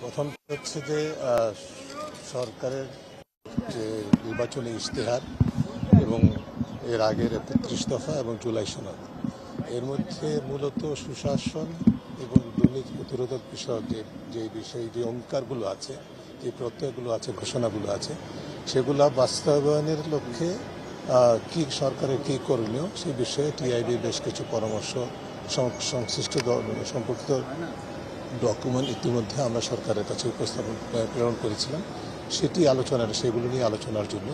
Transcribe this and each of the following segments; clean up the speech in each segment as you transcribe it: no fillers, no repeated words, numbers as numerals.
প্রথম হচ্ছে যে সরকারের যে নির্বাচনী ইশতেহার এবং এর আগের ৩১ দফা এবং জুলাই সনদ, এর মধ্যে মূলত সুশাসন এবং দুর্নীতি প্রতিরোধক বিষয়ক যে বিষয়ে যে অঙ্গীকারগুলো আছে, যে প্রত্যয়গুলো আছে, ঘোষণাগুলো আছে, সেগুলো বাস্তবায়নের লক্ষ্যে কি সরকারের কী করণীয় সেই বিষয়ে টিআইবি বেশ কিছু পরামর্শ সংশ্লিষ্ট সম্পর্কিত ডকুমেন্ট ইতিমধ্যে আমরা সরকারের কাছে উপস্থাপন প্রেরণ করেছিলাম। সেগুলো নিয়ে আলোচনার জন্য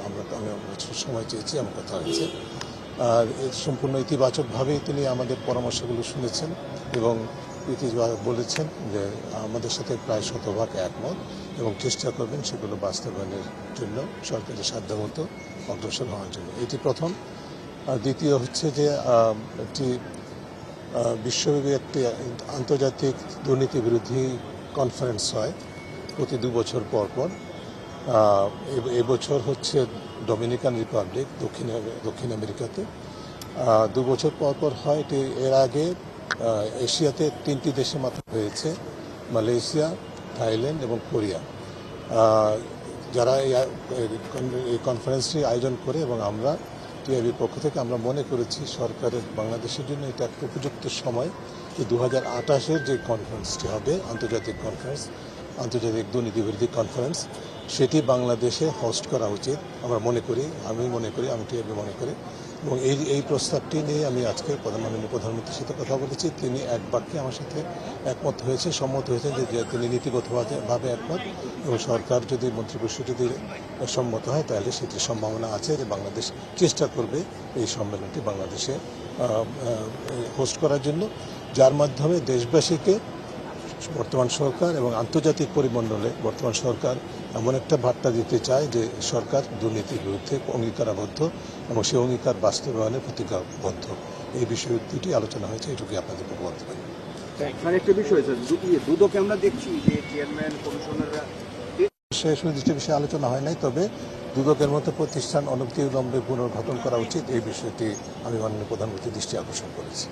আমি সময় চেয়েছি, আমার কথা হয়েছে। আর সম্পূর্ণ ইতিবাচকভাবেই তিনি আমাদের পরামর্শগুলো শুনেছেন এবং বলেছেন যে আমাদের সাথে প্রায় শতভাগ একমত এবং চেষ্টা করবেন সেগুলো বাস্তবায়নের জন্য সরকারের সাধ্যমতো অগ্রসর হওয়ার জন্য। এটি প্রথম। আর দ্বিতীয় হচ্ছে যে একটি বিশ্বব্যাপী একটি আন্তর্জাতিক দুর্নীতি বিরোধী কনফারেন্স হয় প্রতি 2 বছর পর পর। এবছর হচ্ছে ডমিনিকান রিপাবলিক, দক্ষিণ আমেরিকাতে। 2 বছর পর পর হয় এটি। এর আগে এশিয়াতে 3টি দেশে মাত্র হয়েছে, মালয়েশিয়া, থাইল্যান্ড এবং কোরিয়া। যারা এই কনফারেন্সটি আয়োজন করে এবং আমরা টিআইবির পক্ষ থেকে আমরা মনে করেছি সরকারের বাংলাদেশের জন্য এটা একটা উপযুক্ত সময় যে 2028-এর যে কনফারেন্সটি হবে, আন্তর্জাতিক কনফারেন্স, আন্তর্জাতিক দুর্নীতি বিরোধী কনফারেন্স, সেটি বাংলাদেশে হোস্ট করা উচিত। আমি মনে করি, আমি টিআইবি মনে করি। এবং এই প্রস্তাবটি নিয়ে আমি আজকে মাননীয় প্রধানমন্ত্রীর সাথে কথা বলেছি। তিনি এক বাক্যে আমার সাথে সম্মত হয়েছেন যে তিনি নীতিগতভাবে একমত এবং সরকার যদি মন্ত্রিপরিষদ যদি সম্মত হয় তাহলে সেটির সম্ভাবনা আছে যে বাংলাদেশ চেষ্টা করবে এই সম্মেলনটি বাংলাদেশে হোস্ট করার জন্য, যার মাধ্যমে দেশবাসীকে বর্তমান সরকার এবং আন্তর্জাতিক পরিমণ্ডলে বর্তমান সরকার এমন একটা বার্তা দিতে চায় যে সরকার দুর্নীতির বিরুদ্ধে অঙ্গীকারাবদ্ধ এবং সেই অঙ্গীকার বাস্তবায়নে প্রতিজ্ঞাবদ্ধ। এই বিষয়ে দুটি আলোচনা হয়েছে, এটুকুই আপনাদের বলতে পারি। একটা বিষয় দুদকে আমরা দেখছি যে চেয়ারম্যান কমিশনাররা সুনির্দিষ্ট বিষয়ে আলোচনা হয় নাই, তবে দুদকের মতো প্রতিষ্ঠান অনতিবিলম্বে পুনর্গঠন করা উচিত, এই বিষয়টি আমি মাননীয় প্রধানমন্ত্রীর দৃষ্টি আকর্ষণ করেছি।